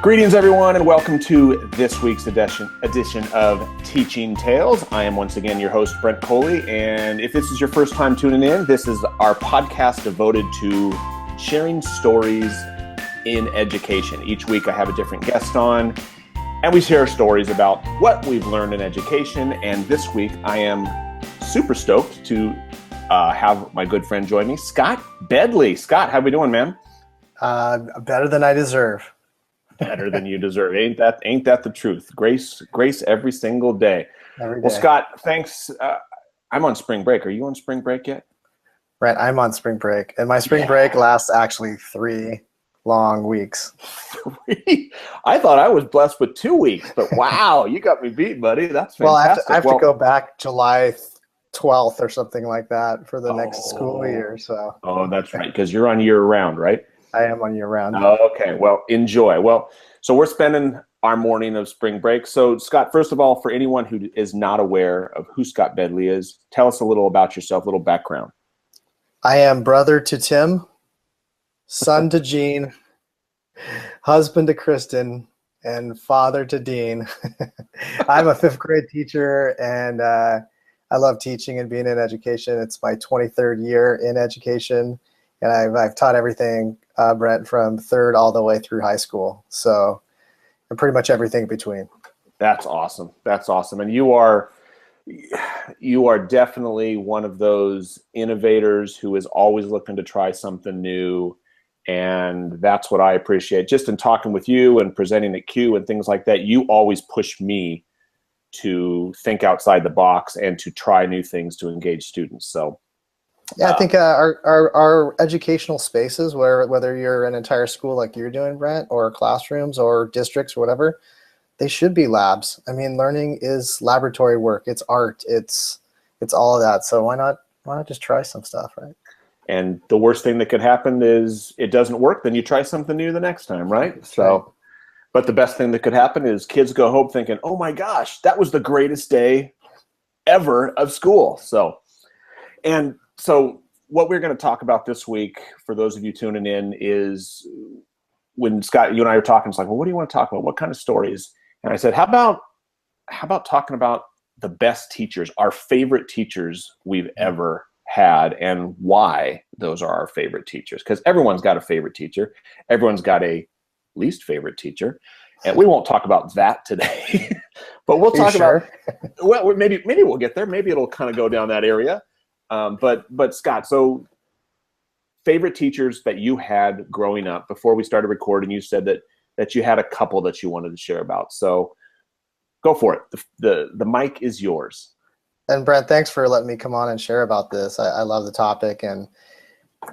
Greetings, everyone, and welcome to this week's edition of Teaching Tales. I am once again your host, Brent Coley, and if this is your first time tuning in, this is our podcast devoted to sharing stories in education. Each week I have a different guest on, and we share stories about what we've learned in education, and this week I am super stoked to have my good friend join me, Scott Bedley. Scott, how we doing, man? Better than I deserve. Better than you deserve. Ain't that the truth? Grace every single day. Every day. Well, Scott, thanks. I'm on spring break. Are you on spring break yet? Right, I'm on spring break, and my spring break lasts actually 3 long weeks. 3? I thought I was blessed with 2 weeks, but wow, you got me beat, buddy. That's fantastic. Well, I have to go back July 12th or something like that for the next school year. So. Oh, that's right, because you're on year round, right? I am on year round. Okay, well, enjoy. Well, so we're spending our morning of spring break. So, Scott, first of all, for anyone who is not aware of who Scott Bedley is, tell us a little about yourself, a little background. I am brother to Tim, son to Jean, husband to Kristen, and father to Dean. I'm a 5th grade teacher, and I love teaching and being in education. It's my 23rd year in education, and I've taught everything, Brent, from 3rd all the way through high school. So, and pretty much everything in between. That's awesome. That's awesome. And you are definitely one of those innovators who is always looking to try something new. And that's what I appreciate. Just in talking with you and presenting at Q and things like that, you always push me to think outside the box and to try new things to engage students. So yeah, I think our educational spaces, whether you're an entire school like you're doing, Brent, or classrooms or districts or whatever, they should be labs. I mean, learning is laboratory work. It's art. It's all of that. So why not just try some stuff, right? And the worst thing that could happen is it doesn't work. Then you try something new the next time, right? That's so. Right. But the best thing that could happen is kids go home thinking, oh my gosh, that was the greatest day ever of school. So what we're going to talk about this week, for those of you tuning in, is when Scott, you and I were talking, it's like, well, what do you want to talk about? What kind of stories? And I said, how about talking about the best teachers, our favorite teachers we've ever had, and why those are our favorite teachers? Because everyone's got a favorite teacher. Everyone's got a least favorite teacher, and we won't talk about that today. But we'll talk about. Well, maybe we'll get there. Maybe it'll kind of go down that area. But Scott, so favorite teachers that you had growing up. Before we started recording, you said that you had a couple that you wanted to share about. So go for it. The mic is yours. And Brent, thanks for letting me come on and share about this. I love the topic, and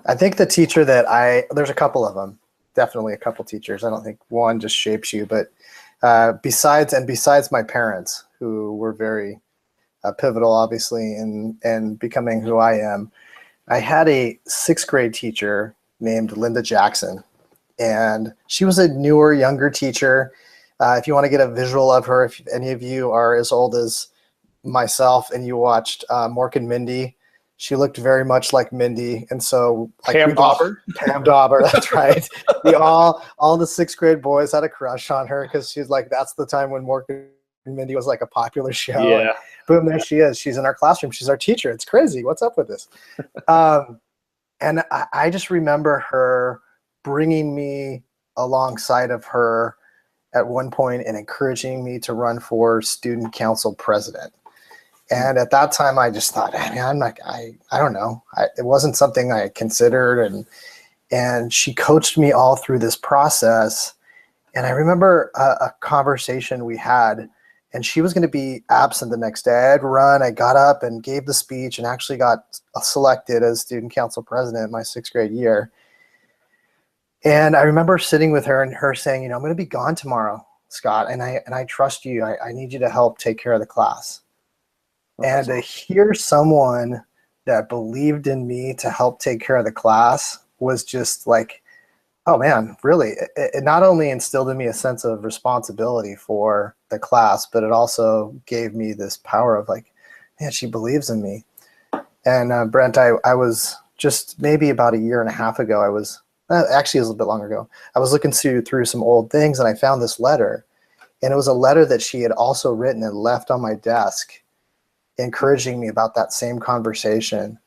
I think the teacher there's a couple of them. Definitely a couple teachers. I don't think one just shapes you, but besides my parents, who were very pivotal, obviously, in becoming who I am, I had a 6th grade teacher named Linda Jackson, and she was a newer, younger teacher. If you want to get a visual of her, if any of you are as old as myself and you watched Mork and Mindy, she looked very much like Mindy, and so like Pam Dauber. Pam Dauber, that's right. All the 6th grade boys had a crush on her because she's like, that's the time when Mork and Mindy was like a popular show. Yeah. And boom, there she is. She's in our classroom. She's our teacher. It's crazy. What's up with this? And I just remember her bringing me alongside of her at one point and encouraging me to run for student council president. And at that time, I just thought, man, I don't know. It wasn't something I considered. And she coached me all through this process. And I remember a conversation we had, and she was going to be absent the next day. I'd run, I got up and gave the speech and actually got selected as student council president my 6th grade year. And I remember sitting with her and her saying, I'm going to be gone tomorrow, Scott, and I trust you. I need you to help take care of the class. And to hear someone that believed in me to help take care of the class was just like, oh man, really? It not only instilled in me a sense of responsibility for the class, but it also gave me this power of like, man, she believes in me. And Brent, I was just maybe about a year and a half ago, I was Actually, it was a bit longer ago. I was looking through some old things, and I found this letter. And it was a letter that she had also written and left on my desk, encouraging me about that same conversation.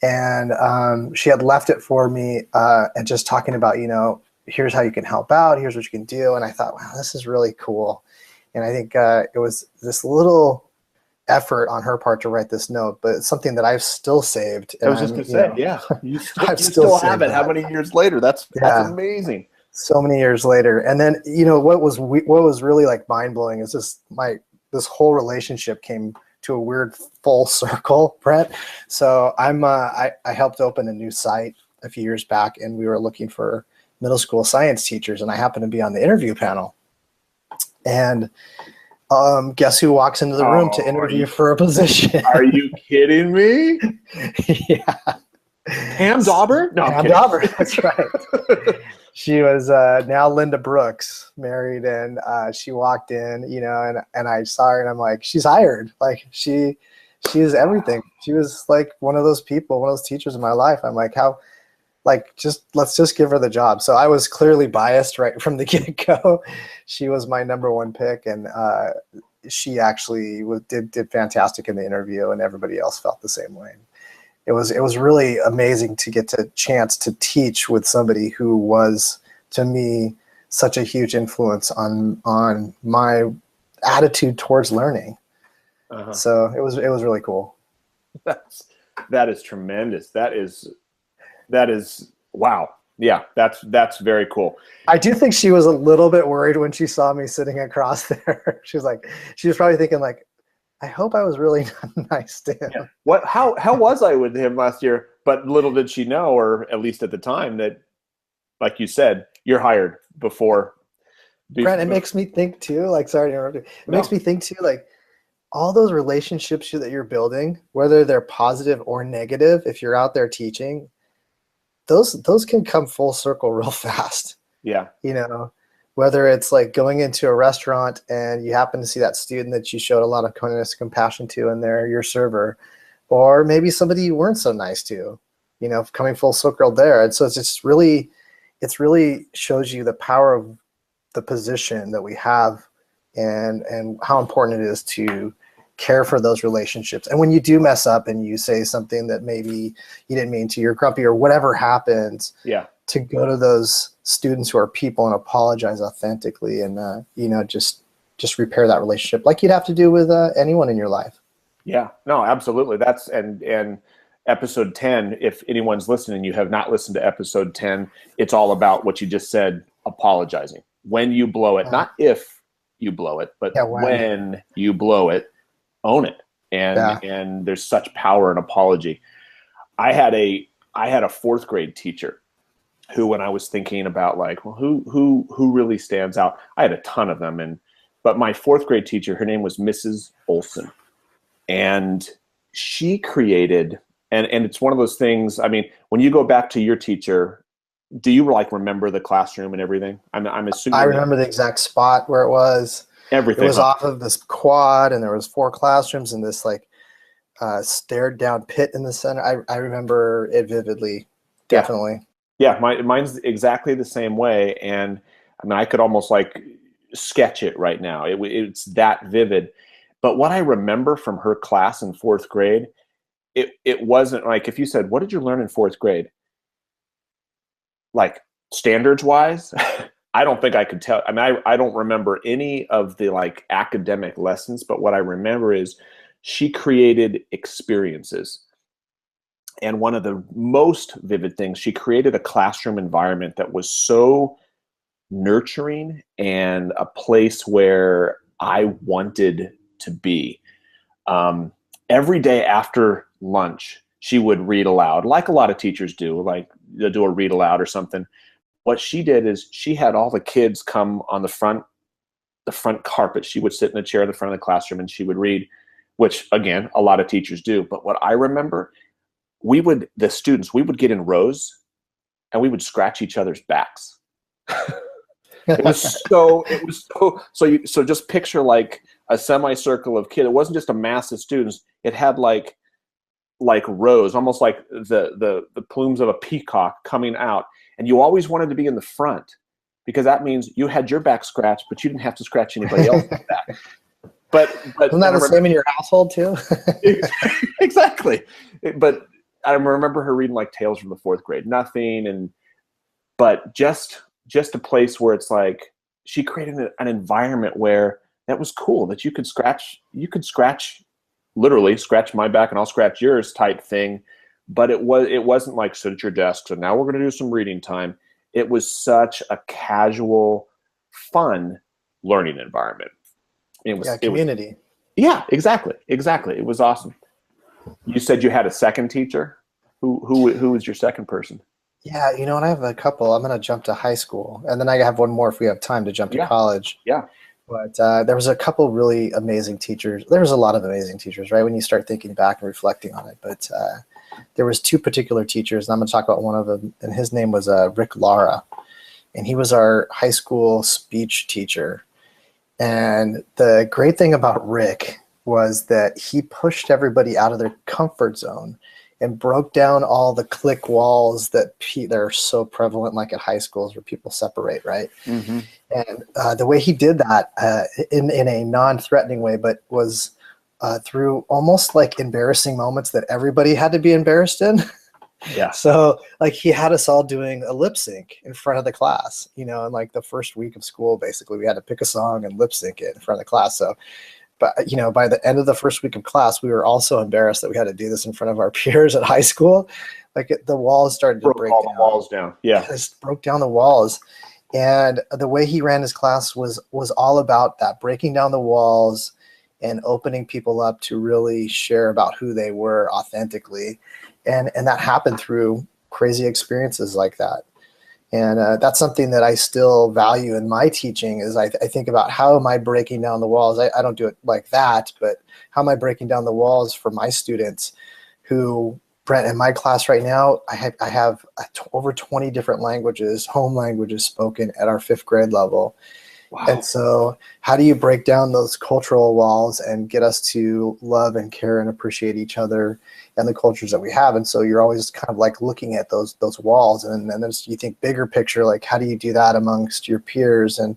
And she had left it for me and just talking about, here's how you can help out. Here's what you can do. And I thought, wow, this is really cool. And I think it was this little effort on her part to write this note, but it's something that I've still saved. I was just going to say, yeah, you still have it. How many years later? That's amazing. So many years later. And then, what was really like mind blowing is this whole relationship came to a weird full circle, Brent. So I helped open a new site a few years back, and we were looking for middle school science teachers, and I happened to be on the interview panel. And guess who walks into the room to interview for a position? Are you kidding me? Yeah. Pam Dauber? No, Pam Dauber, that's right. She was now Linda Brooks, married, and she walked in, and I saw her, and I'm like, she's hired. Like, she is everything. She was like one of those people, one of those teachers in my life. I'm like, let's just give her the job. So I was clearly biased right from the get-go. She was my number one pick, and she actually did fantastic in the interview, and everybody else felt the same way. It was really amazing to get the chance to teach with somebody who was, to me, such a huge influence on my attitude towards learning. Uh-huh. So it was really cool. That is tremendous. That is wow. Yeah, that's very cool. I do think she was a little bit worried when she saw me sitting across there. She was probably thinking like, I hope I was really nice to him. Yeah. How was I with him last year? But little did she know, or at least at the time, that, like you said, you're hired before. Brent, it makes me think too, like, sorry to interrupt you. It makes me think too, like, all those relationships that you're building, whether they're positive or negative, if you're out there teaching, those can come full circle real fast. Yeah. Whether it's like going into a restaurant and you happen to see that student that you showed a lot of kindness and compassion to, and they're your server, or maybe somebody you weren't so nice to, coming full circle there. And so it's really shows you the power of the position that we have, and how important it is to care for those relationships. And when you do mess up and you say something that maybe you didn't mean to, you're grumpy or whatever happens, to go to those students who are people and apologize authentically, and just repair that relationship like you'd have to do with anyone in your life. Yeah, no, absolutely. That's and episode 10, if anyone's listening, you have not listened to episode 10, it's all about what you just said, apologizing. When you blow it, not if you blow it, but when you blow it, own it. And there's such power in apology. I had a fourth grade teacher who, when I was thinking about like, well, who really stands out, I had a ton of them. But my fourth grade teacher, her name was Mrs. Olson, and she created, and it's one of those things. I mean, when you go back to your teacher, do you like remember the classroom and everything? I'm assuming. I remember the exact spot where it was. Everything. It was off of this quad, and there was 4 classrooms and this like stared down pit in the center. I remember it vividly. Definitely. Yeah, mine's exactly the same way, and I mean, I could almost like sketch it right now. It's that vivid. But what I remember from her class in 4th grade, it wasn't like, if you said, what did you learn in 4th grade? Like standards wise, I don't think I could tell. I mean, I don't remember any of the like academic lessons, but what I remember is she created experiences. And one of the most vivid things, she created a classroom environment that was so nurturing and a place where I wanted to be. Every day after lunch, she would read aloud, like a lot of teachers do, like they'll do a read aloud or something. What she did is she had all the kids come on the front carpet. She would sit in a chair in the front of the classroom and she would read, which again, a lot of teachers do. But what I remember, the students, we would get in rows and we would scratch each other's backs. So just picture like a semicircle of kids. It wasn't just a mass of students. It had like rows, almost like the plumes of a peacock coming out. And you always wanted to be in the front because that means you had your back scratched, but you didn't have to scratch anybody else's back. But isn't that the same in your household too? Exactly. But I remember her reading like Tales from the Fourth Grade, but just a place where it's like she created an environment where that was cool, that you could literally scratch my back and I'll scratch yours type thing. But it wasn't like sit at your desk, so now we're going to do some reading time. It was such a casual, fun learning environment. Community. Exactly. It was awesome. You said you had a second teacher. Who was your second person? Yeah, you know, and I have a couple. I'm going to jump to high school, and then I have one more if we have time to jump to college. Yeah. But there was a couple really amazing teachers. There was a lot of amazing teachers, right, when you start thinking back and reflecting on it. But there was two particular teachers, and I'm going to talk about one of them, and his name was Rick Lara, and he was our high school speech teacher. And the great thing about Rick was that he pushed everybody out of their comfort zone and broke down all the click walls that are so prevalent, like at high schools where people separate, right? Mm-hmm. And the way he did that in a non-threatening way, but was through almost like embarrassing moments that everybody had to be embarrassed in. Yeah. So like he had us all doing a lip sync in front of the class, you know, and like the first week of school, basically we had to pick a song and lip sync it in front of the class. So, but you know, by the end of the first week of class, we were all so embarrassed that we had to do this in front of our peers at high school. Like the walls started to break all down. The walls down. Yeah. It just broke down the walls. And the way he ran his class was all about that, breaking down the walls and opening people up to really share about who they were authentically. And that happened through crazy experiences like that. And that's something that I still value in my teaching is I think about how am I breaking down the walls. I don't do it like that, but how am I breaking down the walls for my students who, Brent, in my class right now, I have over 20 different languages, home languages spoken at our 5th grade level. Wow. And so how do you break down those cultural walls and get us to love and care and appreciate each other and the cultures that we have? And so you're always kind of like looking at those walls, and then you think bigger picture, like how do you do that amongst your peers, and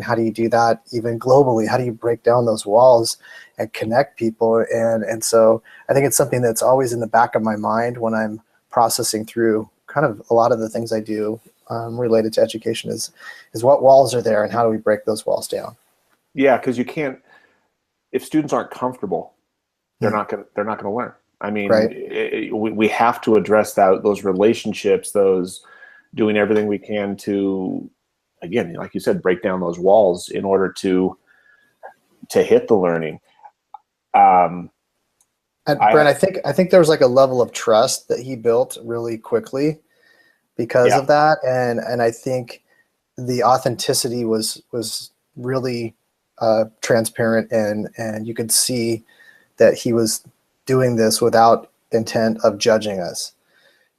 how do you do that even globally? How do you break down those walls and connect people? And so I think it's something that's always in the back of my mind when I'm processing through kind of a lot of the things I do related to education is what walls are there and how do we break those walls down? Yeah, because you can't, if students aren't comfortable, they're not gonna learn. I mean, right. We have to address those relationships, those doing everything we can to, again, like you said, break down those walls in order to hit the learning. And Brent, I think there was like a level of trust that he built really quickly because of that, and I think the authenticity was really transparent, and you could see that he was doing this without intent of judging us.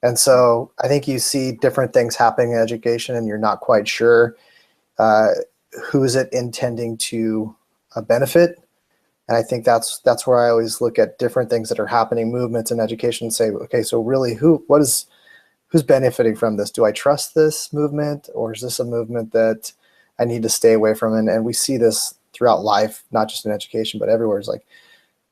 And so I think you see different things happening in education, and you're not quite sure who is it intending to benefit. And I think that's where I always look at different things that are happening, movements in education, and say, okay, so really who's benefiting from this? Do I trust this movement, or is this a movement that I need to stay away from? And we see this throughout life, not just in education, but everywhere. It's like,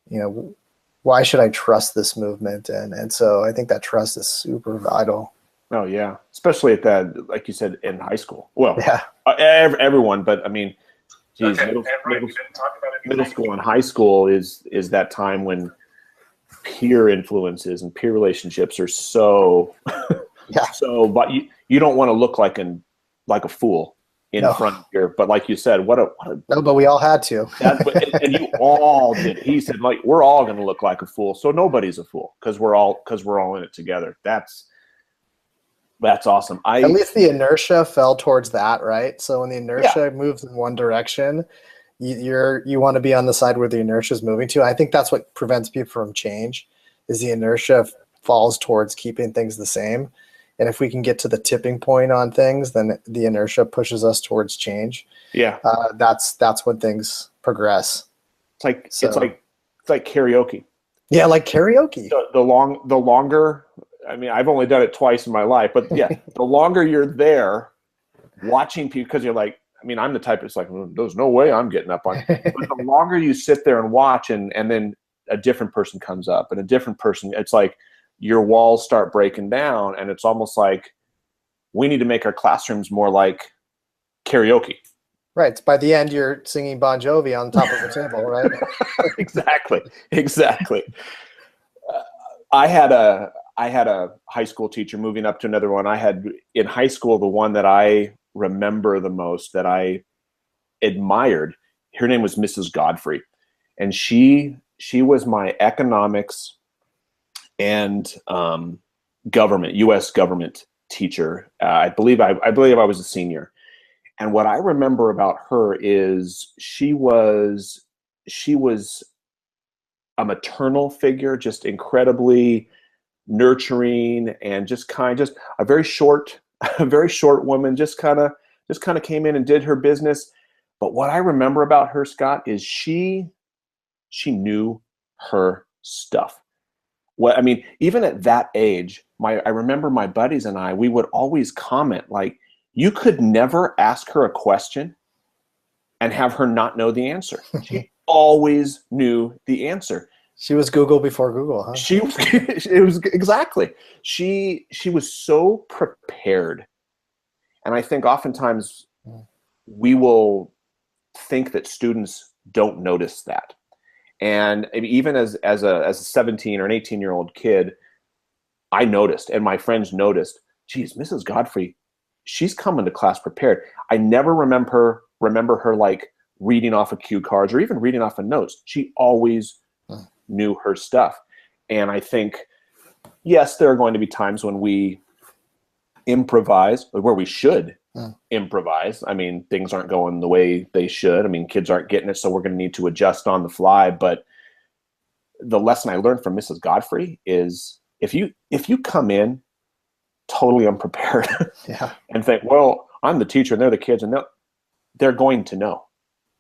you know, why should I trust this movement? And so I think that trust is super vital. Oh yeah, especially at that, like you said, in high school. Well, yeah, everyone, but I mean, geez, okay. middle school and high school is that time when peer influences and peer relationships are so so, but you don't want to look like a fool in front of your, but like you said, no, but we all had to. And you all did. He said, like, we're all going to look like a fool, so nobody's a fool because we're all in it together. That's awesome. At least the inertia fell towards that, right? So when the inertia moves in one direction, you want to be on the side where the inertia is moving to. I think that's what prevents people from change, is the inertia falls towards keeping things the same. And if we can get to the tipping point on things, then the inertia pushes us towards change. Yeah, that's when things progress. It's like karaoke. Yeah, like karaoke. The longer I mean, I've only done it twice in my life, but yeah, the longer you're there watching people, because you're like, I mean, I'm the type that's like, there's no way I'm getting up on. But the longer you sit there and watch, and then a different person comes up and a different person, it's like your walls start breaking down, and it's almost like we need to make our classrooms more like karaoke. Right. By the end, you're singing Bon Jovi on top of the table, right? Exactly. I had a high school teacher, moving up to another one. I had in high school, the one that I remember the most, that I admired, her name was Mrs. Godfrey. And she was my economics and government, U.S. government teacher. I believe I was a senior. And what I remember about her is she was a maternal figure, just incredibly nurturing, and just a very short woman, just kind of came in and did her business. But what I remember about her, Scott, is she knew her stuff. What I mean, even at that age, I remember my buddies and we would always comment, like, you could never ask her a question and have her not know the answer. She always knew the answer. She was Google before Google, huh? It was exactly. She was so prepared. And I think oftentimes we will think that students don't notice that. And even as a 17 or an 18-year-old kid, I noticed, and my friends noticed, geez, Mrs. Godfrey, she's coming to class prepared. I never remember her like reading off of cue cards or even reading off of notes. She always knew her stuff. And I think, yes, there are going to be times when we improvise, or where we should improvise. I mean, things aren't going the way they should. I mean, kids aren't getting it, so we're going to need to adjust on the fly. But the lesson I learned from Mrs. Godfrey is if you come in totally unprepared and think, well, I'm the teacher and they're the kids, and they're going to know.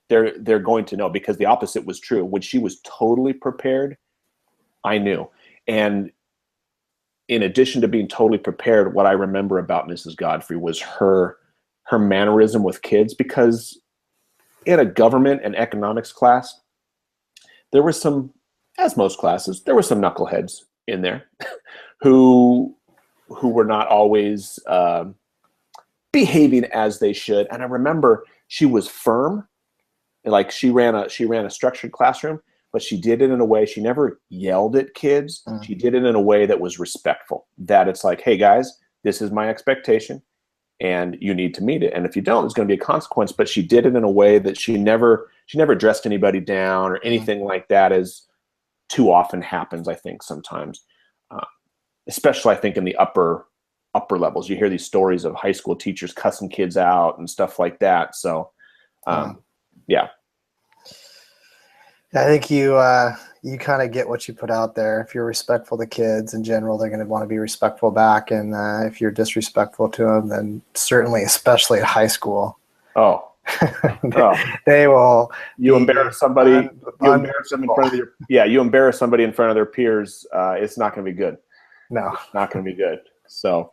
They're going to know, because the opposite was true. When she was totally prepared, I knew. And in addition to being totally prepared, what I remember about Mrs. Godfrey was her mannerism with kids, because in a government and economics class, there were some, as most classes, there were some knuckleheads in there who were not always behaving as they should. And I remember she was firm, like she ran a structured classroom, but she did it in a way, she never yelled at kids. She did it in a way that was respectful, that it's like, hey guys, this is my expectation and you need to meet it. And if you don't, there's going to be a consequence. But she did it in a way that she never dressed anybody down or anything like that, as too often happens, I think, sometimes. Especially, I think, in the upper levels. You hear these stories of high school teachers cussing kids out and stuff like that. So, yeah. I think you kind of get what you put out there. If you're respectful to kids in general, they're going to want to be respectful back. And if you're disrespectful to them, then certainly, especially at high school, they will. You embarrass somebody. You embarrass them in front of you embarrass somebody in front of their peers. It's not going to be good. No, not going to be good. So,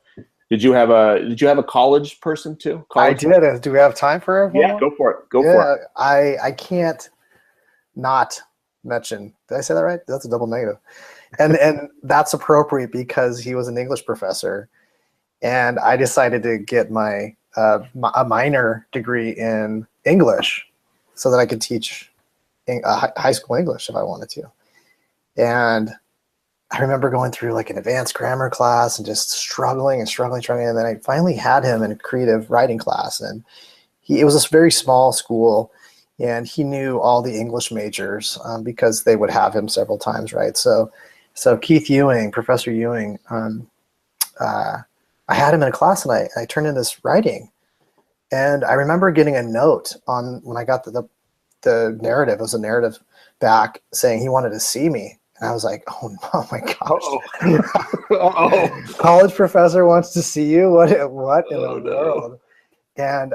did you have a college person too? I did. Do we have time for everyone? Yeah, go for it. Go for it. I can't not mention. Did I say that right? That's a double negative. And that's appropriate, because he was an English professor, and I decided to get a minor degree in English so that I could teach high school English if I wanted to. And I remember going through like an advanced grammar class and just struggling. And then I finally had him in a creative writing class, and it was a very small school, and he knew all the English majors because they would have him several times, right? So Keith Ewing, Professor Ewing, I had him in a class, and I turned in this writing, and I remember getting a note when I got the narrative. It was a narrative back saying he wanted to see me. And I was like, oh my gosh. College professor wants to see you? What in the world? And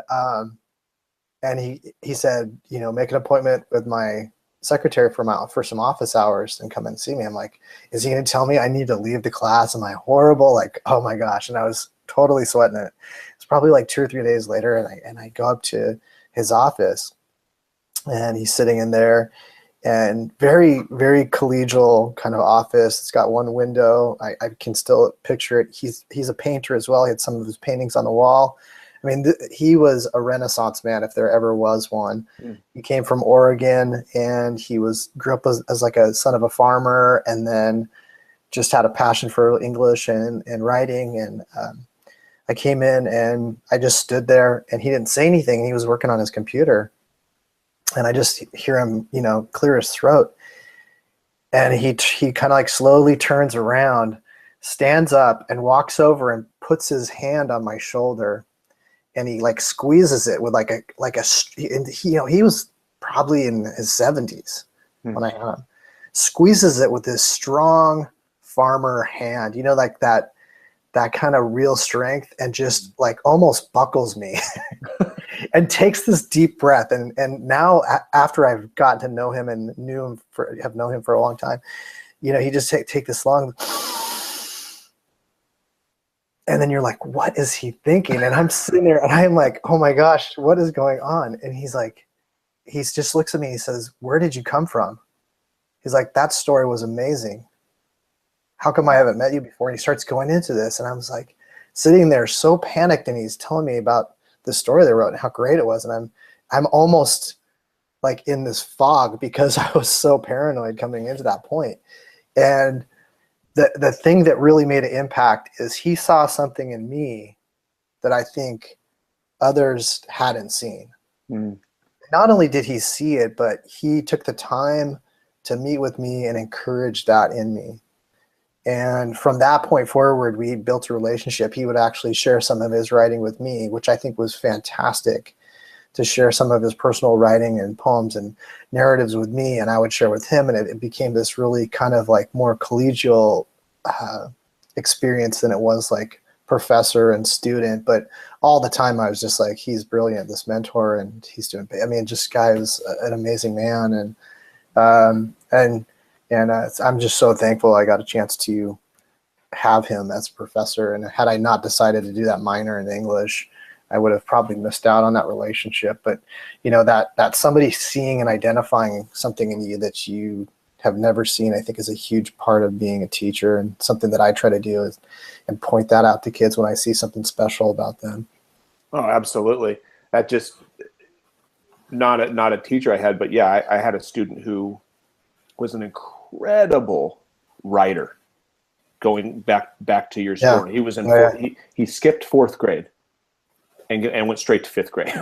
he said, make an appointment with my secretary for some office hours and come in and see me. I'm like, is he going to tell me I need to leave the class? Am I horrible? Like, oh my gosh. And I was totally sweating it. It's probably like 2 or 3 days later. And I go up to his office and he's sitting in there, and very, very collegial kind of office. It's got one window. I can still picture it. He's a painter as well. He had some of his paintings on the wall. I mean, he was a Renaissance man if there ever was one. He came from Oregon, and he grew up as like a son of a farmer, and then just had a passion for English and writing. And I came in and I just stood there, and he didn't say anything. He was working on his computer, and I just hear him, clear his throat. And he kind of like slowly turns around, stands up, and walks over and puts his hand on my shoulder. And he like squeezes it with he was probably in his 70s when I had him. Squeezes it with this strong farmer hand, like that kind of real strength, and just like almost buckles me and takes this deep breath. And now after I've gotten to know him and have known him for a long time, he just take this long. And then you're like, what is he thinking? And I'm sitting there and I'm like, oh my gosh, what is going on? And he just looks at me. He says, where did you come from? He's like, that story was amazing. How come I haven't met you before? And he starts going into this. And I was like sitting there so panicked, and he's telling me about the story they wrote and how great it was. And I'm almost like in this fog because I was so paranoid coming into that point. And the thing that really made an impact is he saw something in me that I think others hadn't seen. Not only did he see it, but he took the time to meet with me and encourage that in me. And from that point forward, we built a relationship. He would actually share some of his writing with me, which I think was fantastic, to share some of his personal writing and poems and narratives with me, and I would share with him. And it became this really kind of like more collegial experience than it was like professor and student. But all the time I was just like, he's brilliant, this mentor, and he's doing, just guy was an amazing man. And I'm just so thankful I got a chance to have him as a professor. And had I not decided to do that minor in English, I would have probably missed out on that relationship. But that somebody seeing and identifying something in you that you have never seen, I think, is a huge part of being a teacher, and something that I try to do is and point that out to kids when I see something special about them. Oh, absolutely. That just not a teacher I had, but yeah, I had a student who was an incredible writer. Going back to your story, he was in he skipped 4th grade and went straight to 5th grade.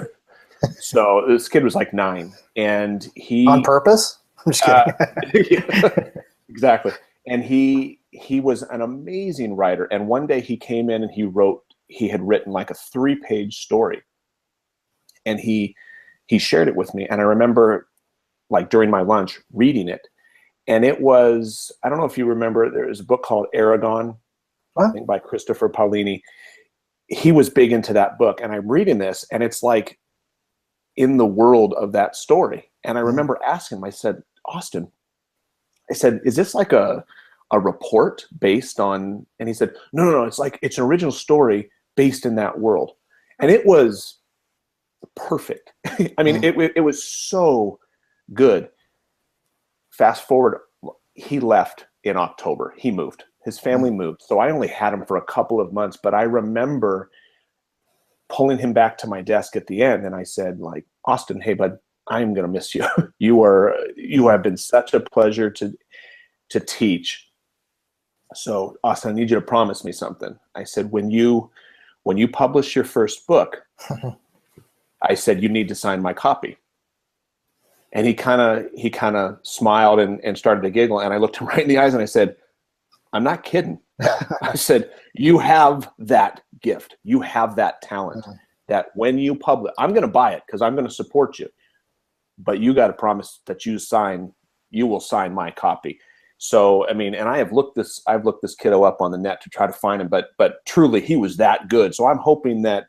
So this kid was like 9, and he on purpose. I'm just kidding. Yeah, exactly. And he was an amazing writer. And one day he came in and he had written like a 3-page story, and he shared it with me. And I remember like during my lunch reading it, and it was, I don't know if you remember, there was a book called Aragon, I think by Christopher Paolini. He was big into that book, and I'm reading this, and it's like in the world of that story. And I remember asking him, I said, Austin, I said, is this like a report based on, and he said, no, it's like, it's an original story based in that world. And it was perfect. I mean, it was so good. Fast forward, he left in October. He moved. His family moved. So I only had him for a couple of months, but I remember pulling him back to my desk at the end, and I said, like, Austin, hey bud, I am going to miss you. You have been such a pleasure to teach. So Austin, I need you to promise me something. I said, when you publish your first book, I said, you need to sign my copy. And he kind of smiled and started to giggle. And I looked him right in the eyes and I said, I'm not kidding. I said, you have that gift. You have that talent that when you publish, I'm going to buy it because I'm going to support you. But you got to promise that you will sign my copy. So, I mean, and I've looked this kiddo up on the net to try to find him, but truly he was that good. So I'm hoping that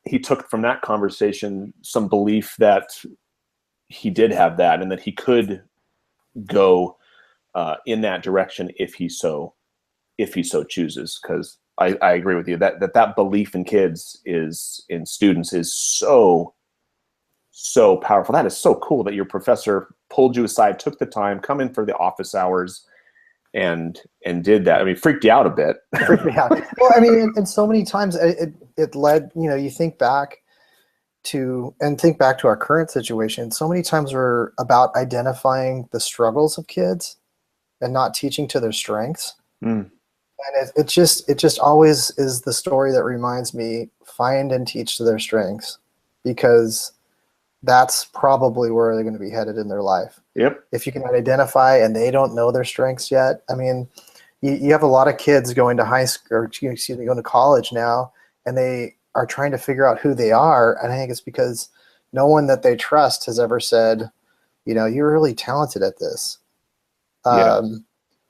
he took from that conversation some belief that he did have that, and that he could go in that direction if he so chooses. Because I agree with you that belief in kids in students is so powerful. That is so cool that your professor pulled you aside, took the time, come in for the office hours, and did that. I mean, freaked you out a bit. Freaked me out. Well, I mean, and so many times it led, you think back to our current situation. So many times we're about identifying the struggles of kids and not teaching to their strengths. And it just always is the story that reminds me, find and teach to their strengths, because that's probably where they're going to be headed in their life. Yep. If you can identify and they don't know their strengths yet. I mean, you have a lot of kids going to high school, or going to college now, and they are trying to figure out who they are. And I think it's because no one that they trust has ever said, you're really talented at this.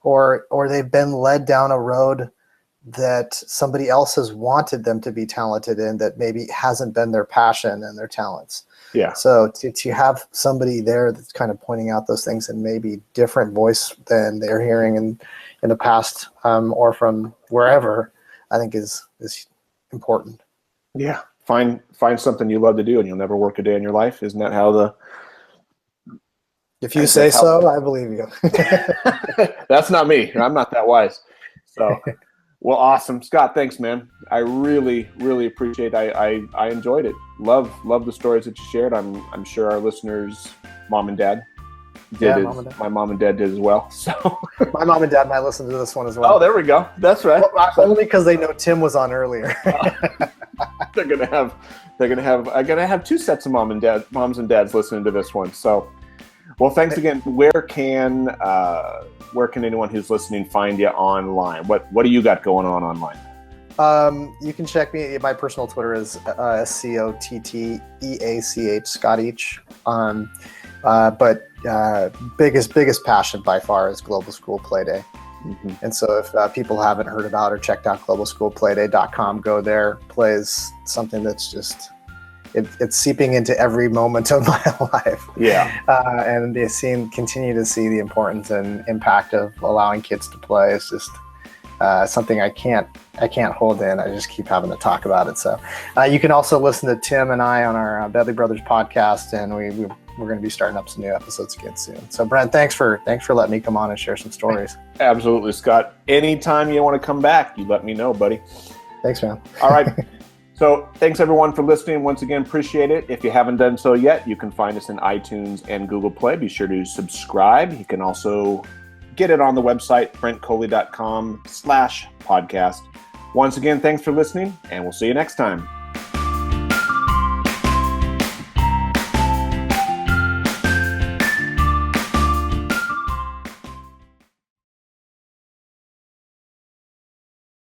Or they've been led down a road that somebody else has wanted them to be talented in that maybe hasn't been their passion and their talents. Yeah. So to have somebody there that's kind of pointing out those things in maybe different voice than they're hearing in the past, or from wherever, I think is important. Yeah. Find something you love to do, and you'll never work a day in your life. Isn't that how if you say so, I believe you. That's not me. I'm not that wise. So, well, awesome. Scott, thanks, man. I really, really appreciate it. I enjoyed it. Love the stories that you shared. I'm sure our listeners, mom and dad, my mom and dad did as well. So my mom and dad might listen to this one as well. Oh, there we go. That's right. Well, only because they know Tim was on earlier. They're gonna have two sets of moms and dads listening to this one. So, well, thanks again. Where can anyone who's listening find you online? What do you got going on online? You can check me. My personal Twitter is SCOTTEACH Scott Each. But biggest passion by far is Global School Playday. Mm-hmm. And so if people haven't heard about or checked out globalschoolplayday.com, go there. Play is something that's just, it's seeping into every moment of my life. Yeah. And continue to see the importance and impact of allowing kids to play. It's just something I can't hold in. I just keep having to talk about it. So you can also listen to Tim and I on our Bedley Brothers podcast, and we're going to be starting up some new episodes again soon. So Brent, thanks for letting me come on and share some stories. Absolutely, Scott. Anytime you want to come back, you let me know, buddy. Thanks, man. All right. So thanks everyone for listening. Once again, appreciate it. If you haven't done so yet, you can find us in iTunes and Google Play. Be sure to subscribe. You can also get it on the website, brentcoley.com/podcast. Once again, thanks for listening, and we'll see you next time.